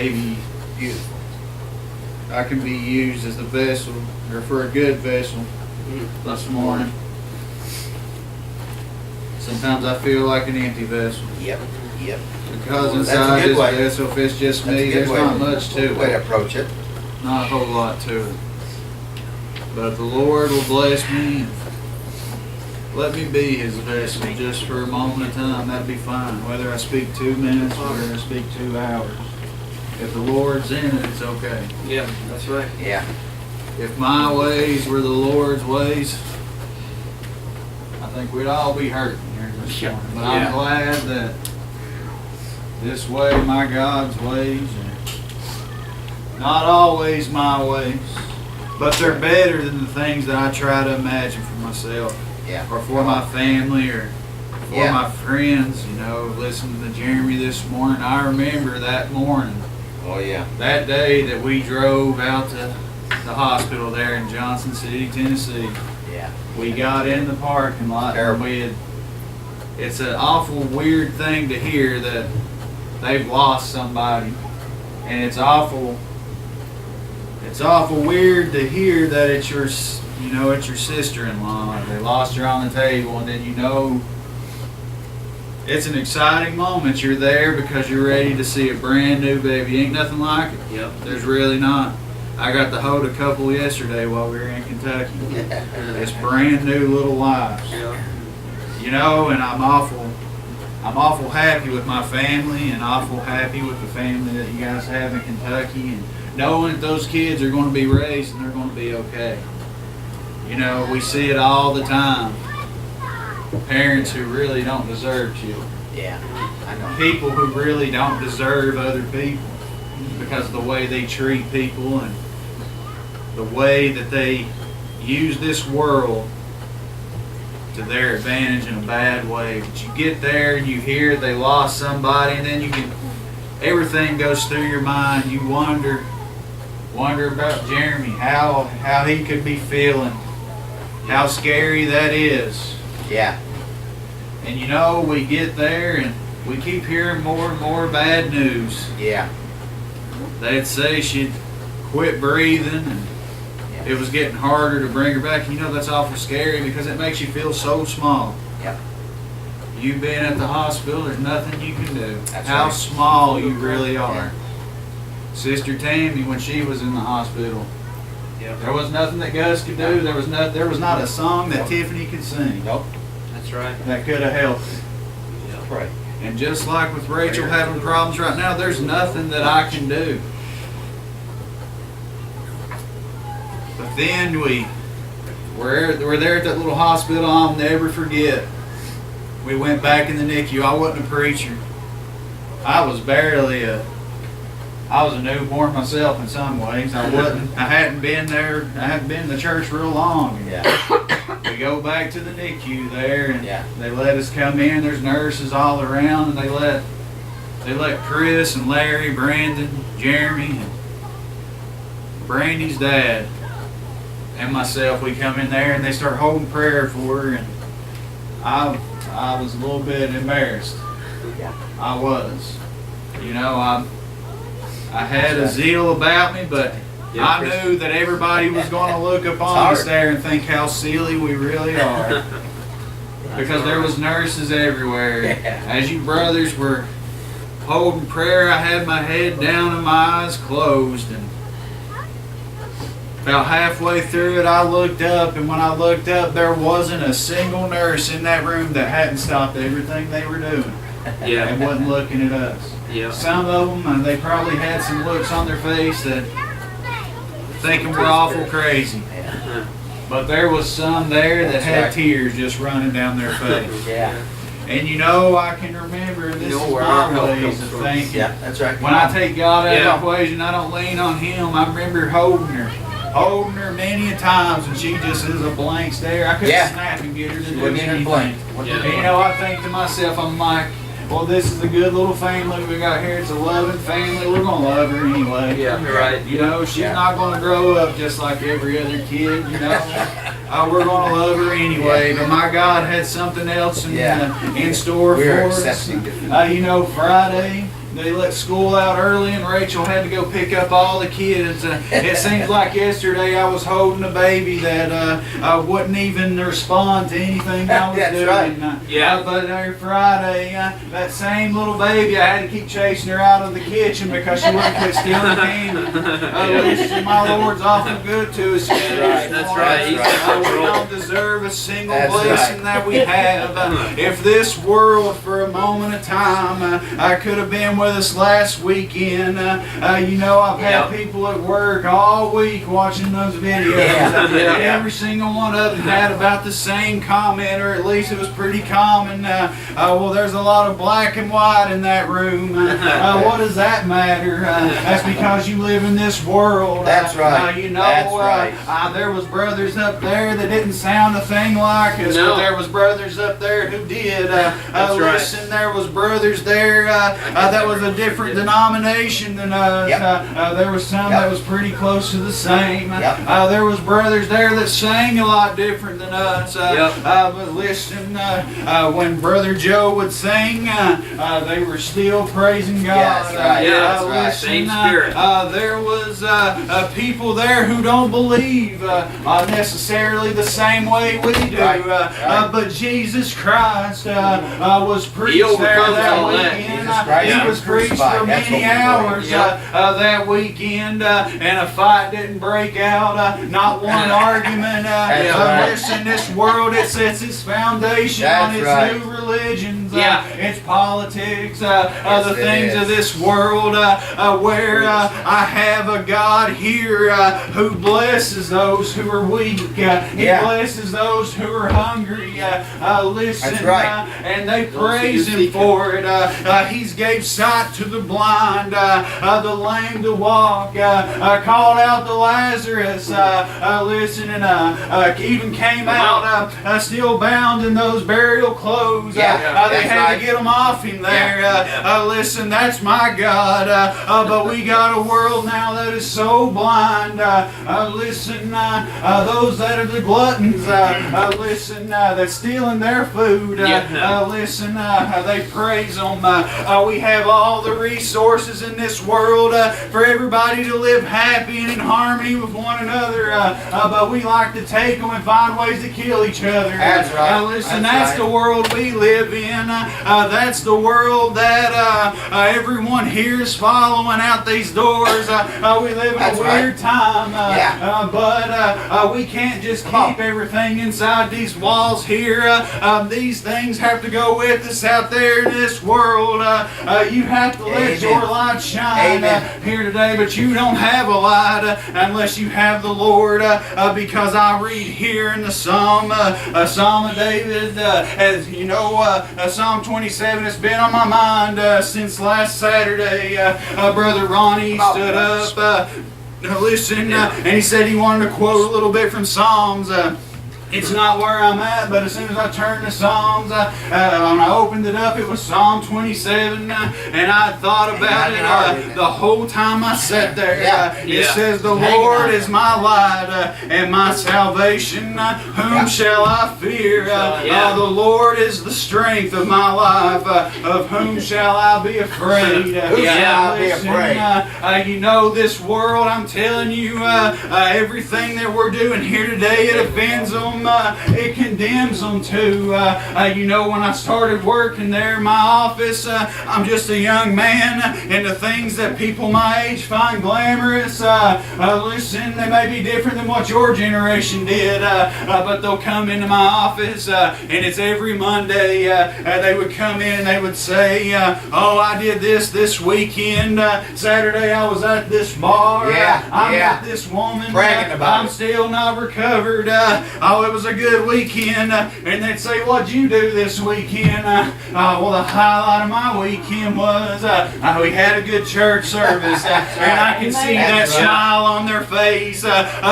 maybe I can be used as a vessel, or for a good vessel this morning. Sometimes I feel like an empty vessel. Yep. Because inside this vessel, if it's just me, there's not much to way to it. approach it. Not a whole lot to it. But the Lord will bless me. Let me be His vessel just for a moment of time. That'd be fine. Whether I speak 2 minutes or whether I speak 2 hours. If the Lord's in it, it's okay. Yeah, that's right. Yeah. If my ways were the Lord's ways, I think we'd all be hurting here this morning. But I'm glad that this way, my God's ways, are not always my ways, but they're better than the things that I try to imagine for myself. Yeah. Or for my family, or for my friends. You know, listening to Jeremy this morning, I remember that morning. Oh yeah. That day that we drove out to the hospital there in Johnson City, Tennessee. Yeah. We got in the parking lot and it's an awful weird thing to hear that they've lost somebody. And it's awful weird to hear that it's your sister-in-law. They lost her on the table, and then it's an exciting moment. You're there because you're ready to see a brand new baby. Ain't nothing like it. Yep. There's really not. I got to hold a couple yesterday while we were in Kentucky. It's brand new little lives. Yeah. And I'm awful happy with my family, and awful happy with the family that you guys have in Kentucky, and knowing that those kids are going to be raised and they're going to be okay. We see it all the time. Parents who really don't deserve children. Yeah, I know. People who really don't deserve other people because of the way they treat people and the way that they use this world to their advantage in a bad way. But you get there and you hear they lost somebody, and then everything goes through your mind. You wonder about Jeremy, how he could be feeling, how scary that is. Yeah. And we get there and we keep hearing more and more bad news. Yeah. They'd say she'd quit breathing, and it was getting harder to bring her back. That's awful scary because it makes you feel so small. Yep. You've been at the hospital, there's nothing you can do. That's how right. small you really are. Yeah. Sister Tammy, when she was in the hospital, Yep. there was nothing that Gus could do. There was not a song that Tiffany could sing. Nope. That's right. That could have helped her. That's right. And just like with Rachel having problems right now, there's nothing that I can do. But then we're there at that little hospital I'll never forget. We went back in the NICU. I wasn't a preacher. I was a newborn myself in some ways. I hadn't been there. I hadn't been in the church real long. Yeah. We go back to the NICU there, and Yeah. they let us come in. There's nurses all around, and they let Chris and Larry, Brandon, Jeremy, and Brandy's dad, and myself. We come in there, and they start holding prayer for her, and I was a little bit embarrassed. Yeah. I was. I had a zeal about me, but I knew that everybody was going to look upon us there and think how silly we really are. Because there was nurses everywhere. Yeah. As you brothers were holding prayer, I had my head down and my eyes closed. And about halfway through it, I looked up, and when I looked up, there wasn't a single nurse in that room that hadn't stopped everything they were doing Yeah. and wasn't looking at us. Yeah. Some of them, they probably had some looks on their face that thinking we're awful crazy. Yeah. But there was some there that That's had right. tears just running down their face. Yeah. And I can remember, this is where our my help ways comes of from. thinking. Yeah. That's right. When I take God out Yeah. of the equation, I don't lean on Him. I remember holding her many a times, and she just is a blank stare. I couldn't Yeah. snap and get her to She do wouldn't even anything. blink. Yeah. And I think to myself, I'm like, well, this is a good little family we got here. It's a loving family. We're going to love her anyway. Yeah, right. She's Yeah. not going to grow up just like every other kid, we're going to love her anyway. But my God had something else in store We're for us. accepting defeat. Friday, they let school out early and Rachel had to go pick up all the kids. It seems like yesterday I was holding a baby that wouldn't even respond to anything I was That's doing. right. But every Friday, that same little baby, I had to keep chasing her out of the kitchen because she wouldn't quit stealing candy. Listen, my Lord's awful good to us. That's right. He's in We control. don't deserve a single That's blessing right. that we have. If this world for a moment of time I could have been with us last weekend, you know, I've had people at work all week watching those videos. Every single one of them had about the same comment, or at least it was pretty common. Well, there's a lot of black and white in that room. What does that matter? That's because you live in this world. That's right. You know, That's right. there was brothers up there that didn't sound a thing like us, No. but there was brothers up there who did. That's right. Listen, there was brothers there that was a different denomination than us. There was some that was pretty close to the same. There was brothers there that sang a lot different than us. But listen, when Brother Joe would sing, they were still praising God. Yes, right. That's right. Listen, Same spirit. there was people there who don't believe necessarily the same way we do. But Jesus Christ was preached there overcomes that all that. weekend. Jesus Christ He was was preached crucified. for That's many what we're hours doing. that weekend, and a fight didn't break out. Not one argument. That's right. Listen, this world, it sets its foundation on That's its right. new religions, Yeah. its politics, Yes, the it things is. of this world, where I have a God here who blesses those who are weak. He blesses those who are hungry. Listen, That's right. And they praise Him for it. He's gave sight to the blind, the lame to walk, called out to Lazarus. Listen, and even came out still bound in those burial clothes. They had to get them off Him there. Listen, that's my God. But we got a world now that is so blind. Listen, those that are the gluttons, listen, that's stealing their food. Listen, they praise Him. We have all the resources in this world for everybody to live happy and in harmony with one another. But we like to take them and find ways to kill each other. That's right. Listen, that's the world we live in. That's the world that everyone here is following out these doors. We live in a weird time. But we can't just keep everything inside these walls here. These things have to go with us out there in this world. You have to let your light shine here today, but you don't have a light unless you have the Lord. Because I read here in the Psalm of David, as you know, Psalm 27 has been on my mind since last Saturday. Brother Ronnie stood up, listen, and he said he wanted to quote a little bit from Psalms. It's not where I'm at, but as soon as I turned to Psalms, when I opened it up, it was Psalm 27, and I thought about it the whole time I sat there. It says, "The Lord is my light and my salvation. Whom shall I fear? The Lord is the strength of my life. Of whom shall I be afraid?" Who shall I be afraid? You know, this world, I'm telling you, everything that we're doing here today, it offends them. It condemns them too. You know, when I started working there in my office, I'm just a young man, and the things that people my age find glamorous, listen, they may be different than what your generation did, but they'll come into my office, and it's every Monday, they would come in and they would say, "Oh, I did this weekend. Saturday I was at this bar. I met this woman. Bragging about I'm it. still not recovered. Oh, it was a good weekend." And they'd say, "What'd you do this weekend?" Well, the highlight of my weekend was we had a good church service. And I can see that smile on their face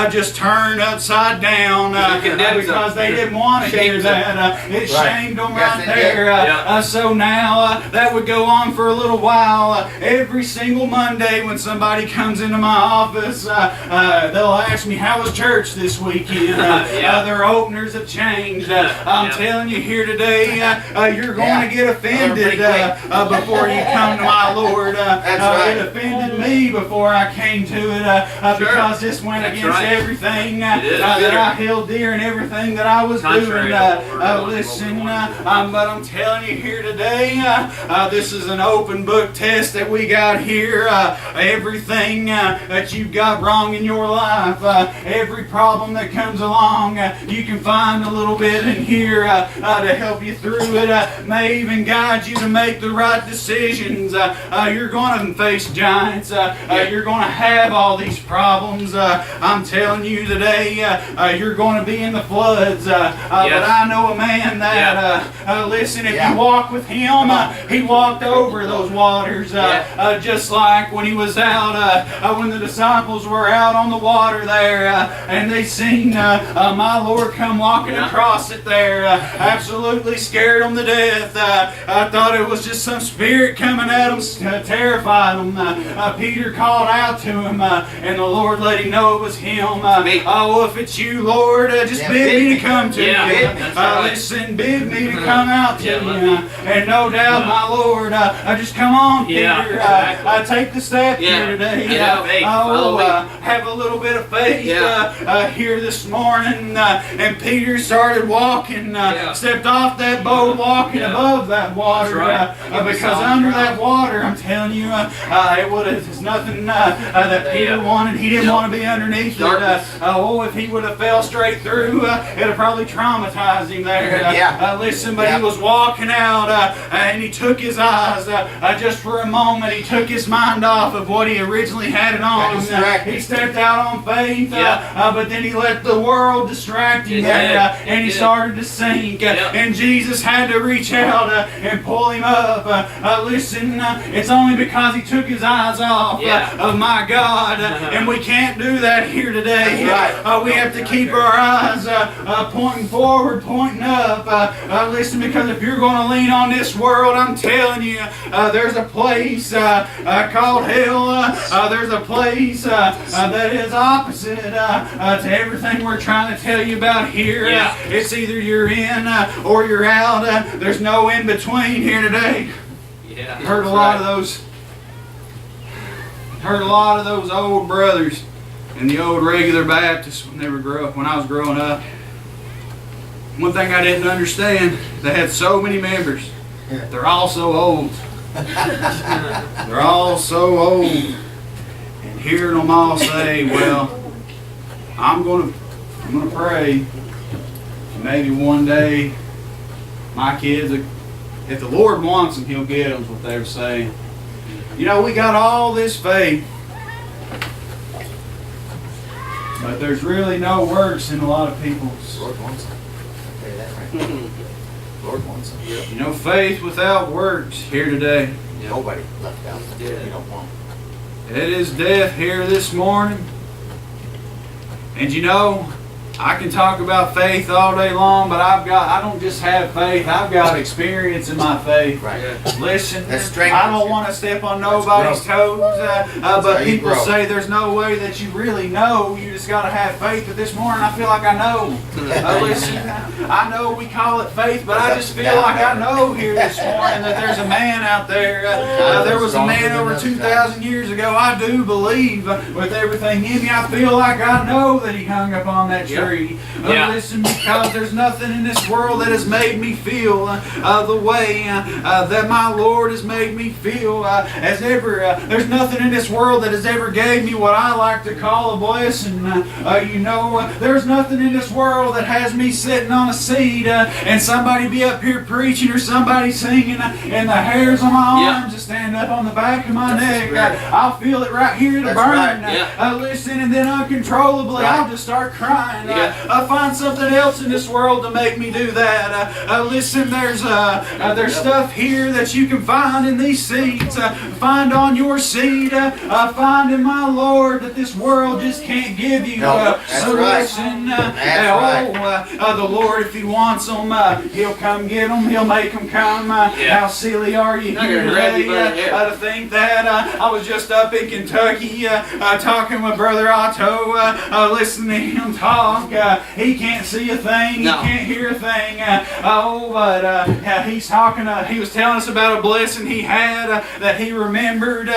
just turn upside down because they didn't want to hear that. It shamed them right there. So now that would go on for a little while. Every single Monday when somebody comes into my office, they'll ask me, "How was church this weekend?" They're openers have changed. I'm telling you here today, you're going to get offended before you come to my Lord. It offended me before I came to it because this went against everything that I held dear and everything that I was doing. Listen, but I'm telling you here today, this is an open book test that we got here. Everything that you've got wrong in your life, every problem that comes along, you can find a little bit in here to help you through it. May even guide you to make the right decisions. You're going to face giants. You're going to have all these problems. I'm telling you today, you're going to be in the floods. But I know a man that, listen, if you walk with him, he walked over those waters. Just like when he was out, when the disciples were out on the water there, and they seen my Lord come walking across it there, absolutely scared them to death. I thought it was just some spirit coming at them, terrified them. Peter called out to him, and the Lord let him know it was him. Oh, if it's you, Lord, just bid me to come to you. Listen, bid me to come out to you. And no doubt, my Lord, just come on, Peter. Take the step here today. Have a little bit of faith here this morning. And Peter started walking, stepped off that boat, walking above that water. Because under that water, I'm telling you, there's nothing that Peter wanted. He didn't want to be underneath it. If he would have fell straight through, it would have probably traumatized him there. Listen, but he was walking out, and he took his eyes, just for a moment, he took his mind off of what he originally had it on. He stepped out on faith, but then he let the world distract him there, and he started to sink. And Jesus had to reach out and pull him up. Listen, it's only because he took his eyes off of my God, and we can't do that here today. We have to keep our eyes pointing forward, pointing up. Listen, because if you're going to lean on this world, I'm telling you, there's a place called hell. There's a place that is opposite to everything we're trying to tell you about here. It's either you're in or you're out. There's no in between here today. Heard a lot of those old brothers in the old regular Baptists when I was growing up. One thing I didn't understand, they had so many members. They're all so old. They're all so old. And hearing them all say, well, I'm gonna pray. Maybe one day my kids, if the Lord wants them, He'll get them, is what they were saying. You know, we got all this faith, but there's really no works in a lot of people's. Lord wants them. I'll tell you that right. Lord wants them. You know, faith without works here today. Nobody left out. You don't want. It is death here this morning. And you know, I can talk about faith all day long, but I don't just have faith, I've got experience in my faith. Listen, I don't want to step on nobody's toes, but people say there's no way that you really know, you just got to have faith. But this morning I feel like I know. Listen, I know we call it faith, but I just feel like I know here this morning that there's a man out there. There was a man over 2,000 years ago, I do believe with everything in me. I feel like I know that he hung up on that tree. Listen, because there's nothing in this world that has made me feel the way that my Lord has made me feel. There's nothing in this world that has ever gave me what I like to call a blessing. There's nothing in this world that has me sitting on a seat and somebody be up here preaching or somebody singing and the hairs on my arms just stand up on the back of my neck. I'll feel it right here to burn. Listen, and then uncontrollably I'll just start crying. Find something else in this world to make me do that. Listen, there's stuff here that you can find in these seats. Find on your seat. Find in my Lord that this world just can't give you. Listen, the Lord, if He wants them, He'll come get them. He'll make them come. How silly are you here today to think that? I was just up in Kentucky talking with Brother Otto, listening to him talk. walk. He can't see a thing. No. He can't hear a thing. But he's talking. He was telling us about a blessing he had that he remembered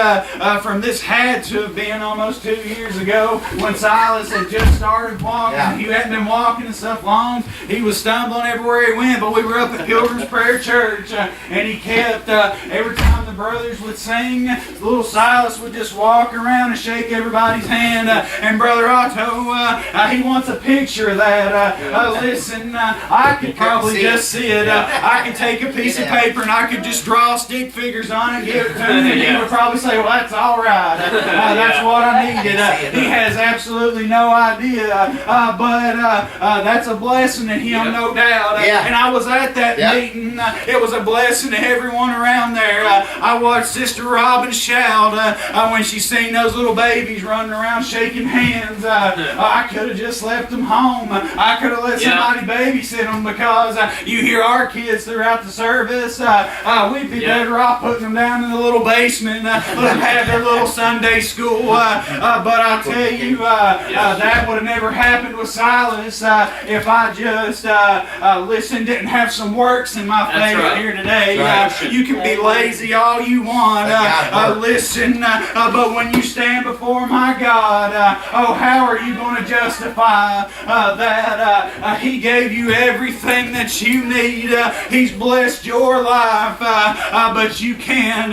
from this had to have been almost 2 years ago when Silas had just started walking. Yeah. He hadn't been walking and stuff long. He was stumbling everywhere he went. But we were up at Pilgrim's Prayer Church, and he kept every time the brothers would sing, little Silas would just walk around and shake everybody's hand. And Brother Otto, he wants a picture of that. Listen, I could probably just see it. I could take a piece of paper and I could just draw stick figures on it and give it to him, and he would probably say, well, that's all right. That's what I needed. He has absolutely no idea, but that's a blessing to him, no doubt. And I was at that meeting. It was a blessing to everyone around there. I watched Sister Robin shout when she seen those little babies running around shaking hands. I could have just left them home. I could have let somebody babysit them, because you hear our kids throughout the service. We'd be better off putting them down in the little basement, let them have their little Sunday school. But I tell you, that would have never happened with Silas if I just listened, didn't have some works in my faith here today. You can be lazy all you want. Listen, but when you stand before my God, how are you going to justify that He gave you everything that you need? He's blessed your life, but you can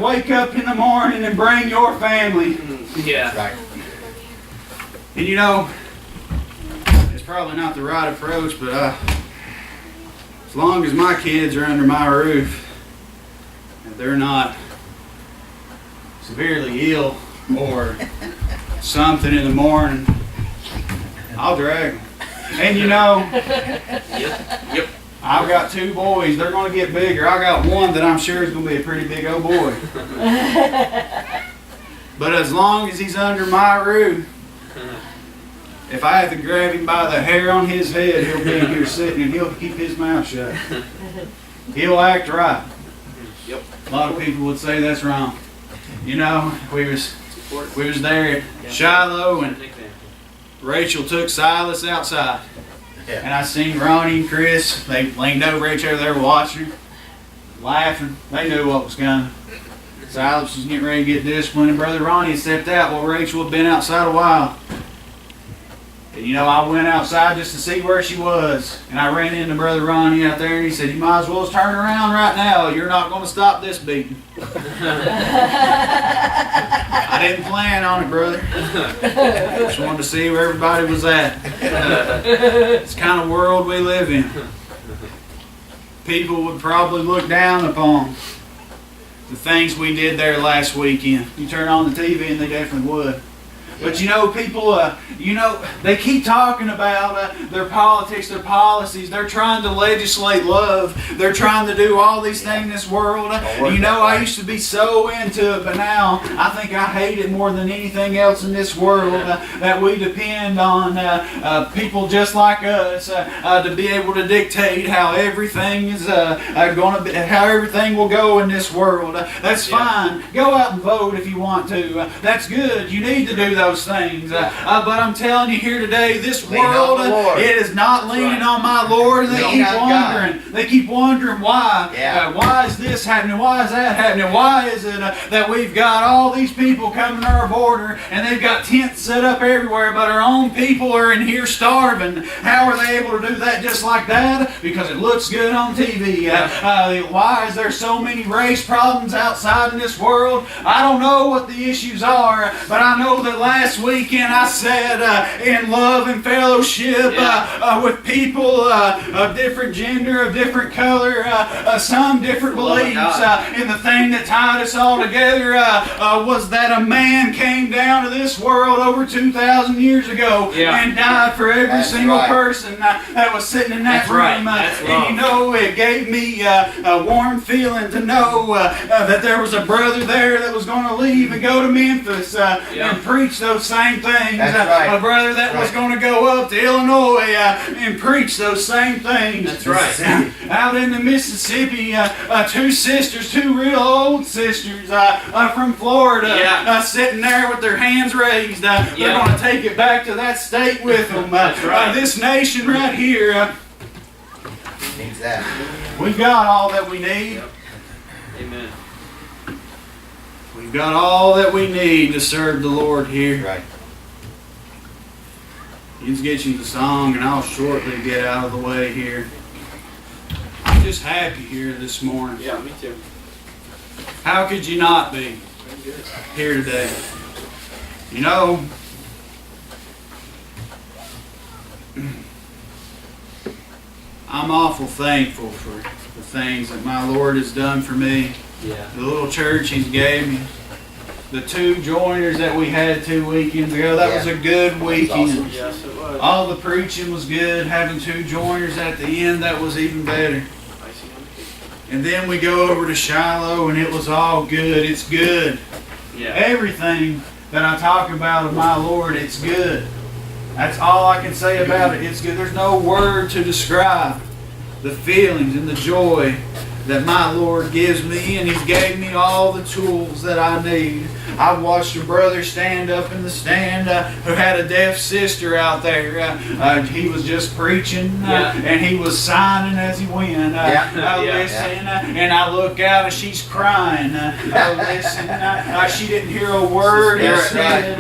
wake up in the morning and bring your family. Yeah. Right. And you know, it's probably not the right approach, but as long as my kids are under my roof, and they're not severely ill or something in the morning, I'll drag them. And you know, Yep. I've got 2 boys. They're going to get bigger. I got one that I'm sure is going to be a pretty big old boy. But as long as he's under my roof, if I have to grab him by the hair on his head, he'll be in here sitting and he'll keep his mouth shut. He'll act right. Yep. A lot of people would say that's wrong. You know, we was there at Shiloh, and Rachel took Silas outside. And I seen Ronnie and Chris. They leaned over each other. They were watching, laughing. They knew what was coming. Silas was getting ready to get disciplined, and Brother Ronnie had stepped out while Rachel had been outside a while. And you know, I went outside just to see where she was. And I ran into Brother Ronnie out there, and he said, "You might as well turn around right now. You're not going to stop this beating." I didn't plan on it, brother. Just wanted to see where everybody was at. It's the kind of world we live in. People would probably look down upon the things we did there last weekend. You turn on the TV and they definitely would. But you know, people, they keep talking about their politics, their policies. They're trying to legislate love. They're trying to do all these things in this world. You know, I used to be so into it, but now I think I hate it more than anything else in this world, that we depend on people just like us to be able to dictate how everything is going to be, how everything will go in this world. That's fine. Go out and vote if you want to. That's good. You need to do those things. But I'm telling you here today, this world, it is not leaning on my Lord. And they keep wondering why. Why is this happening? Why is that happening? Why is it that we've got all these people coming to our border and they've got tents set up everywhere, but our own people are in here starving? How are they able to do that just like that? Because it looks good on TV. Why is there so many race problems outside in this world? I don't know what the issues are, but I know that last weekend I said in love and fellowship with people of different gender, of different color, some different beliefs. And the thing that tied us all together was that a man came down to this world over 2,000 years ago and died for every single person that was sitting in that room. And you know, it gave me a warm feeling to know that there was a brother there that was going to leave and go to Memphis and preach those same things. A brother that was going to go up to Illinois and preach those same things. That's right. out in the Mississippi, two sisters, two real old sisters from Florida, sitting there with their hands raised. They're going to take it back to that state with them. That's right. This nation right here. Needs that. We've got all that we need. Yep. Amen. We've got all that we need to serve the Lord here. Right. Let's get you the song and I'll shortly get out of the way here. I'm just happy here this morning. Yeah, me too. How could you not be here today? You know, I'm awful thankful for the things that my Lord has done for me. Yeah. The little church He's gave me. The two joiners that we had 2 weekends ago, that was a good weekend. awesome. Yes, it was. All the preaching was good. Having two joiners at the end, that was even better. And then we go over to Shiloh and it was all good. It's good. Yeah. Everything that I talk about of my Lord, it's good. That's all I can say about it. It's good. There's no word to describe the feelings and the joy that my Lord gives me, and He's gave me all the tools that I need. I watched a brother stand up in the stand who had a deaf sister out there. He was just preaching, and he was signing as he went. Listen, and I look out and she's crying. Listen, she didn't hear a word he said,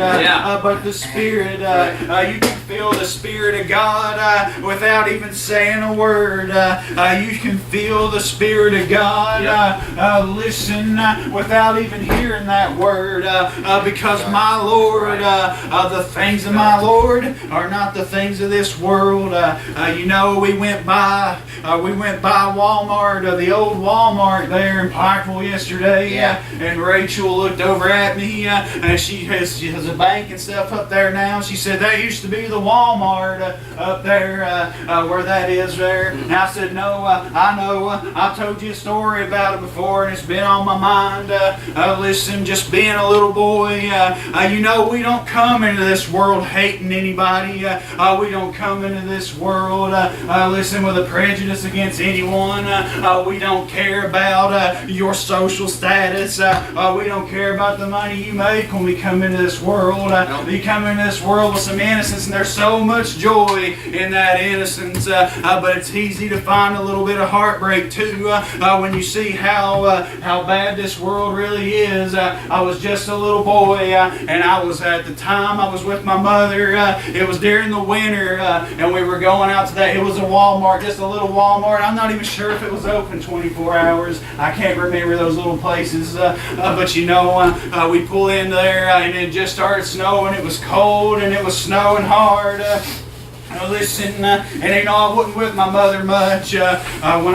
but the Spirit. You can feel the Spirit of God without even saying a word. You can feel the Spirit of God. Listen, without even hearing that word. Because my Lord, the things of my Lord are not the things of this world. You know, we went by Walmart, the old Walmart there in Pikeville yesterday, and Rachel looked over at me, and she has a bank and stuff up there now. She said, that used to be the Walmart up there, where that is there. And I said, no, I know. I've told you a story about it before, and it's been on my mind. Listen, just being a little boy, you know, we don't come into this world hating anybody. We don't come into this world, listen, with a prejudice against anyone. We don't care about your social status. We don't care about the money you make when we come into this world. We come into this world with some innocence, and there's so much joy in that innocence. But it's easy to find a little bit of heartbreak too when you see how bad this world really is. I was just a little boy, and I was at the time I was with my mother. It was during the winter, and we were going out to that. It was a Walmart, just a little Walmart. I'm not even sure if it was open 24 hours. I can't remember those little places. But you know, we pull in there, and it just started snowing. It was cold, and it was snowing hard. Listen, and you know, I wasn't with my mother much when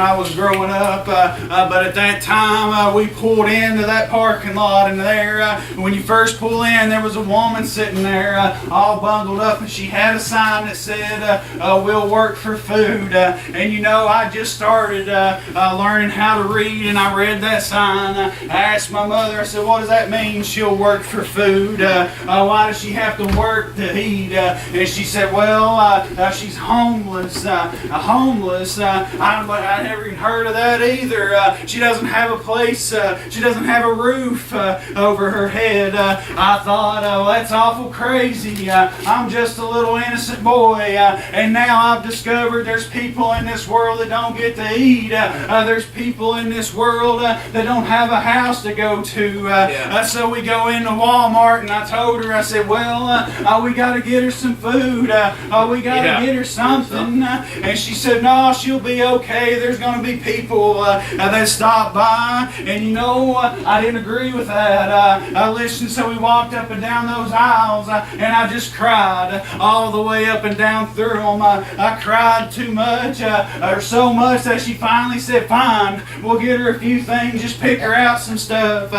I was growing up, but at that time we pulled into that parking lot, and there, when you first pull in, there was a woman sitting there all bundled up, and she had a sign that said, we'll work for food. And you know, I just started learning how to read, and I read that sign. I asked my mother, I said, what does that mean, she'll work for food? Why does she have to work to eat? And she said, well, she's homeless. Homeless. I never even heard of that either. She doesn't have a place. She doesn't have a roof over her head. I thought, well, that's awful crazy. I'm just a little innocent boy, and now I've discovered there's people in this world that don't get to eat. There's people in this world that don't have a house to go to. So we go into Walmart, and I told her, I said, well, we got to get her some food. We got to get her something. And she said, no, she'll be okay. There's going to be people that stop by. And you know, I didn't agree with that. Listen, so we walked up and down those aisles, and I just cried all the way up and down through them. I cried too much, or so much that she finally said, fine, we'll get her a few things, just pick her out some stuff.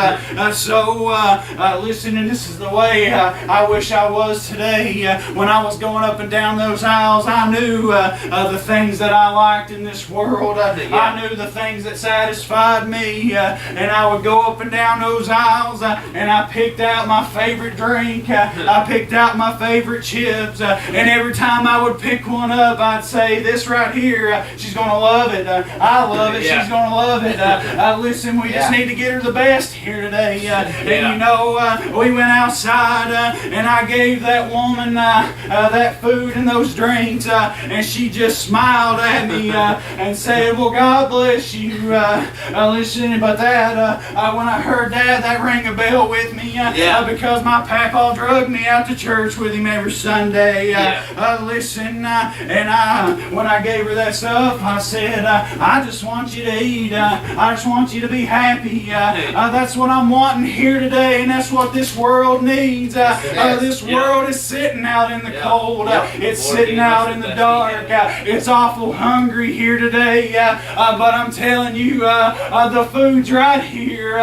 Listen, and this is the way I wish I was today when I was going up and down those aisles. I knew the things that I liked in this world. I knew the things that satisfied me. And I would go up and down those aisles and I picked out my favorite drink. I picked out my favorite chips. And every time I would pick one up, I'd say, this right here, she's going to love it. I love it. Yeah. She's going to love it. Listen, we just need to get her the best here today. And you know, we went outside and I gave that woman that food and those drinks. And she just smiled at me and said, well, God bless you. Listen, but that, when I heard that, that rang a bell with me because my papa drugged me out to church with him every Sunday. Listen, and when I gave her that stuff, I said, I just want you to eat. I just want you to be happy. That's what I'm wanting here today, and that's what this world needs. This world is sitting out in the cold. It's sitting out in the dark. It's awful hungry here today. But I'm telling you, the food's right here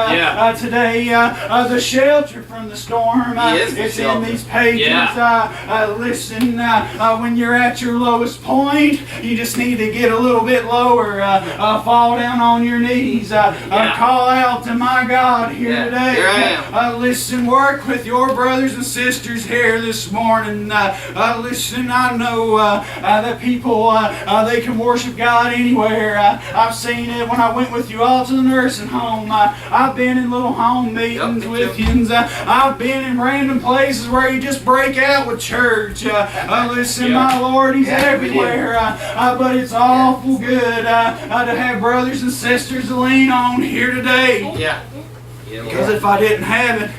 today. The shelter from the storm, it's in these pages. Listen, when you're at your lowest point, you just need to get a little bit lower. Fall down on your knees. Call out to my God here today. Here I am. Listen, work with your brothers and sisters here this morning. Listen, I know that people, they can worship God anywhere. I've seen it when I went with you all to the nursing home. I've been in little home meetings with you. I've been in random places where you just break out with church. Listen, my Lord, He's everywhere. But it's awful good to have brothers and sisters to lean on here today. Because if I didn't have it,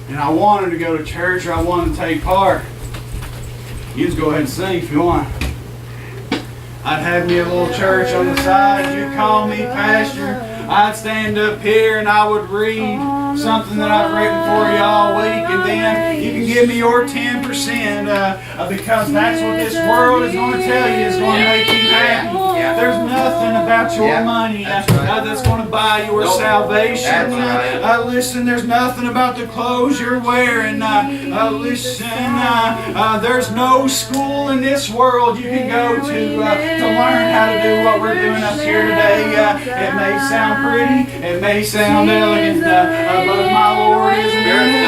and I wanted to go to church or I wanted to take part, you just go ahead and sing if you want. I'd have me a little church on the side. You'd call me pastor. I'd stand up here and I would read something that I've written for you all week, and then you can give me your 10% because that's what this world is going to tell you is going to make you happy. There's nothing about your money that's going to buy your salvation. Listen, there's nothing about the clothes you're wearing. Listen, there's no school in this world you can go to learn how to do what we're doing up here today. It may sound pretty, it may sound elegant, but my Lord is good.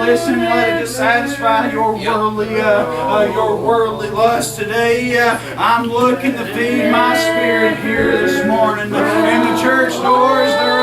Listen, let it just satisfy your worldly lust today. I'm looking to feed my spirit here this morning, and the church doors, they're